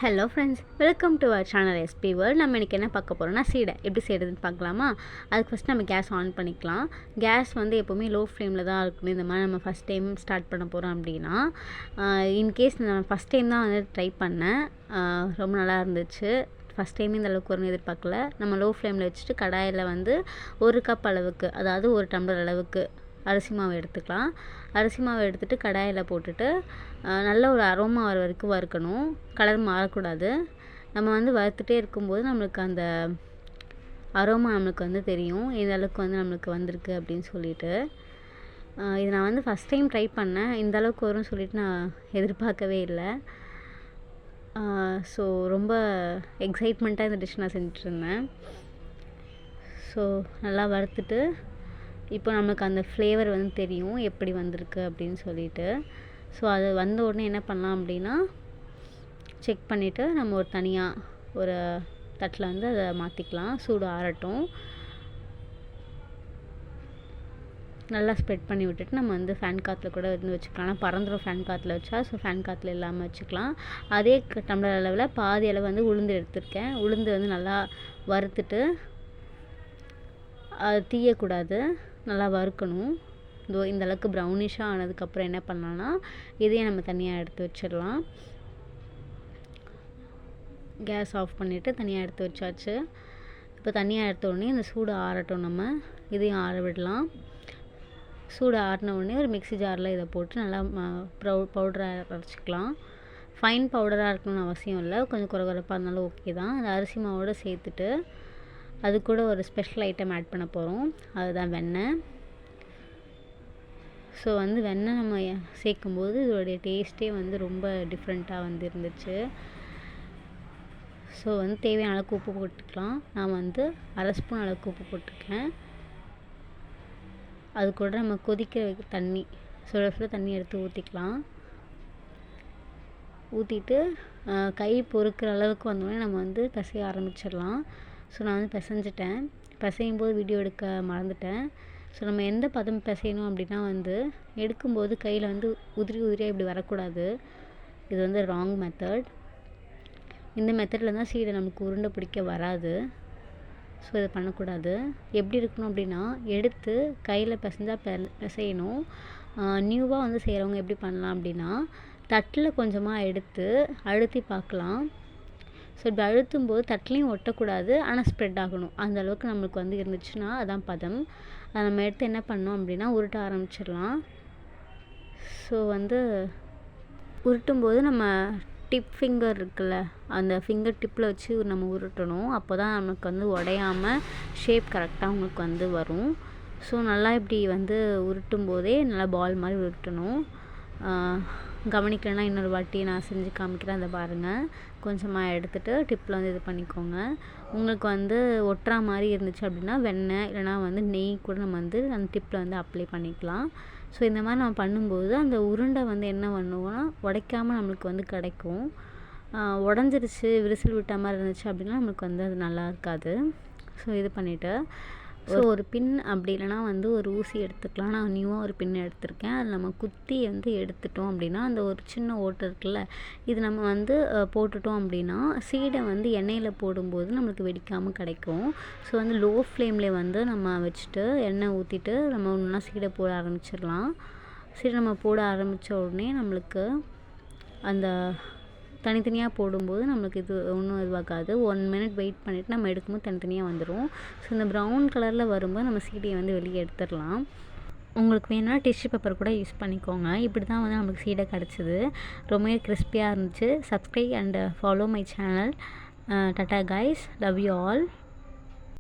Hello friends, welcome to our channel SP world. நம்ம இன்றைக்கி என்ன பார்க்க போகிறோம்னா சீடை எப்படி செய்கிறதுன்னு பார்க்கலாமா. அதுக்கு ஃபஸ்ட் நம்ம கேஸ் ஆன் பண்ணிக்கலாம். கேஸ் வந்து எப்போவுமே லோ ஃப்ளேமில் தான் இருக்கணும். இந்த மாதிரி நம்ம ஃபஸ்ட் டைம் ஸ்டார்ட் பண்ண போகிறோம் அப்படின்னா, இன்கேஸ் நான் ஃபஸ்ட் டைம் தான் வந்து ட்ரை பண்ணேன், ரொம்ப நல்லா இருந்துச்சு. ஃபஸ்ட் டைமே இந்த அளவுக்கு வரும்னு எதிர்பார்க்கல. நம்ம லோ ஃப்ளேமில் வச்சுட்டு கடாயில் வந்து 1 கப் அளவுக்கு, அதாவது 1 டம்ளர் அளவுக்கு அரிசி மாவு எடுத்துக்கலாம். அரிசி மாவு எடுத்துகிட்டு கடாயில் போட்டுட்டு நல்ல ஒரு அரோமா வர வரைக்கும் வறுக்கணும். கலர் மாறக்கூடாது. நம்ம வந்து வறுத்துட்டே இருக்கும்போது நம்மளுக்கு அந்த அரோமா நம்மளுக்கு வந்து தெரியும், இந்த அளவுக்கு வந்து நம்மளுக்கு வந்திருக்கு அப்படின்னு சொல்லிட்டு. இது நான் வந்து ஃபஸ்ட் டைம் ட்ரை பண்ணேன். இந்த அளவுக்கு வரும்னு சொல்லிட்டு நான் எதிர்பார்க்கவே இல்லை. ஸோ ரொம்ப எக்ஸைட்மெண்ட்டாக இந்த டிஷ் நான் செஞ்சுட்ருந்தேன். ஸோ நல்லா வறுத்துட்டு இப்போ நமக்கு அந்த ஃப்ளேவர் வந்து தெரியும் எப்படி வந்திருக்கு அப்படின்னு சொல்லிட்டு. ஸோ அது வந்த உடனே என்ன பண்ணலாம் அப்படின்னா, செக் பண்ணிவிட்டு நம்ம ஒரு தனியாக ஒரு தட்டில் வந்து அதை மாற்றிக்கலாம். சூடு ஆறட்டும். நல்லா ஸ்ப்ரெட் பண்ணி விட்டுட்டு நம்ம வந்து ஃபேன் காற்றுல கூட வந்து வச்சுக்கலாம். ஆனால் பறந்துடும் ஃபேன் காற்றுல வச்சா. ஸோ ஃபேன் காற்றுல இல்லாமல் வச்சுக்கலாம். அதே டம்ளர் அளவில் பாதி அளவு வந்து உளுந்து எடுத்திருக்கேன். உளுந்து வந்து நல்லா வறுத்துட்டு அது தீயக்கூடாது, நல்லா வறுக்கணும். இந்த அளவுக்கு ப்ரௌனிஷாக ஆனதுக்கப்புறம் என்ன பண்ணலான்னா, இதையே நம்ம தனியாக எடுத்து வச்சிடலாம். கேஸ் ஆஃப் பண்ணிவிட்டு தனியாக எடுத்து வச்சாச்சு. இப்போ தனியாக எடுத்த உடனே இந்த சூடு ஆறட்டும். நம்ம இதையும் ஆற விடலாம். சூடு ஆறின உடனே ஒரு மிக்ஸி ஜாரில் இதை போட்டு நல்லா பவுடராக அரைச்சிக்கலாம். ஃபைன் பவுடராக இருக்கணும்னு அவசியம் இல்லை, கொஞ்சம் குறைப்பாக இருந்தாலும் ஓகே தான். அந்த அரிசி மாவோடு சேர்த்துட்டு அது கூட ஒரு ஸ்பெஷல் ஐட்டம் ஆட் பண்ண போகிறோம், அதுதான் வெண்ணெய். ஸோ வந்து வெண்ணெய் நம்ம சேர்க்கும்போது இதோடைய டேஸ்ட்டே வந்து ரொம்ப டிஃப்ரெண்ட்டாக வந்து இருந்துச்சு. ஸோ வந்து தேவையான அளவுக்கு உப்பு போட்டுக்கலாம். நான் வந்து 1/2 ஸ்பூன் அளவுக்கு உப்பு போட்டிருக்கேன். அது கூட நம்ம கொதிக்க தண்ணி, சுட தண்ணி எடுத்து ஊற்றிக்கலாம். ஊற்றிட்டு கை பொறுக்கிற அளவுக்கு வந்தோடனே நம்ம வந்து பிசைய ஆரம்பிச்சிடலாம். ஸோ நான் வந்து பிசைஞ்சிட்டேன். பிசையும் போது வீடியோ எடுக்க மறந்துட்டேன். ஸோ நம்ம எந்த பதம் பிசையணும் அப்படின்னா வந்து, எடுக்கும்போது கையில் வந்து உதிரியாக இப்படி வரக்கூடாது. இது வந்து ராங் மெத்தட். இந்த மெத்தடில் தான் சீடை நமக்கு உருண்டை பிடிக்க வராது. ஸோ இதை பண்ணக்கூடாது. எப்படி இருக்கணும் அப்படின்னா, எடுத்து கையில் பிசையணும். நியூவாக வந்து செய்கிறவங்க எப்படி பண்ணலாம் அப்படின்னா, தட்டில் கொஞ்சமாக எடுத்து அழுத்தி பார்க்கலாம். ஸோ இப்படி அழுத்தும்போது தட்டிலையும் ஒட்டக்கூடாது, ஆனால் ஸ்ப்ரெட் ஆகணும். அந்த அளவுக்கு நம்மளுக்கு வந்து இருந்துச்சுன்னா அதான் பதம். அதை நம்ம எடுத்து என்ன பண்ணோம் அப்படின்னா உருட்ட ஆரம்பிச்சிடலாம். ஸோ வந்து உருட்டும்போது நம்ம டிப் ஃபிங்கர் இருக்குல்ல, அந்த ஃபிங்கர் டிப்பில் வச்சு நம்ம உருட்டணும். அப்போ தான் நமக்கு வந்து உடையாமல் ஷேப் கரெக்டாக உங்களுக்கு வந்து வரும். ஸோ நல்லா இப்படி வந்து உருட்டும் போதே நல்லா பால் மாதிரி உருட்டணும். கவனிக்கலைன்னா இன்னொரு வாட்டி நான் செஞ்சு காமிக்கிறேன், அதை பாருங்கள். கொஞ்சமாக எடுத்துகிட்டு டிப்பில் வந்து இது பண்ணிக்கோங்க. உங்களுக்கு வந்து ஒட்டுற மாதிரி இருந்துச்சு அப்படின்னா வெண்ணெய் இல்லைனா வந்து நெய் கூட நம்ம வந்து அந்த டிப்பில் வந்து அப்ளை பண்ணிக்கலாம். ஸோ இந்த மாதிரி நம்ம பண்ணும்போது அந்த உருண்டை வந்து என்ன பண்ணுவோம்னா உடைக்காமல் நம்மளுக்கு வந்து கிடைக்கும். உடஞ்சிருச்சு, விரிசல் விட்ட மாதிரி இருந்துச்சு அப்படின்னா நம்மளுக்கு வந்து அது நல்லா இருக்காது. ஸோ இது பண்ணிவிட்டு ஒரு பின் அப்படி இல்லைனா வந்து ஒரு ஊசி எடுத்துக்கலாம். நான் நியூவாக ஒரு பின் எடுத்திருக்கேன். அதில் நம்ம குத்தி வந்து எடுத்துட்டோம் அப்படின்னா அந்த ஒரு சின்ன ஓட்டை இருக்குல்ல, இது நம்ம வந்து போட்டுட்டோம் அப்படின்னா சீடை வந்து எண்ணெயில் போடும்போது நம்மளுக்கு வெடிக்காமல் கிடைக்கும். ஸோ வந்து லோ ஃப்ளேம்லேயே வந்து நம்ம வச்சுட்டு எண்ணெய் ஊற்றிட்டு நம்ம ஒன்றா சீடை போட ஆரம்பிச்சிடலாம். சீடை நம்ம போட ஆரம்பித்த உடனே நம்மளுக்கு அந்த தனித்தனியாக போடும்போது நம்மளுக்கு இது ஒன்றும் இதுவாகாது. 1 மினிட் வெயிட் பண்ணிவிட்டு நம்ம எடுக்கும்போது தனித்தனியாக வந்துடும். ஸோ இந்த ப்ரௌன் கலரில் வரும்போது நம்ம சீடையை வந்து வெளியே எடுத்துடலாம். உங்களுக்கு வேணும்னா டிஷ்யூ பேப்பர் கூட யூஸ் பண்ணிக்கோங்க. இப்படி தான் வந்து நம்மளுக்கு சீடை கிடச்சிது. ரொம்பவே கிறிஸ்பியாக இருந்துச்சு. Subscribe and follow my channel. Tata guys, love you all.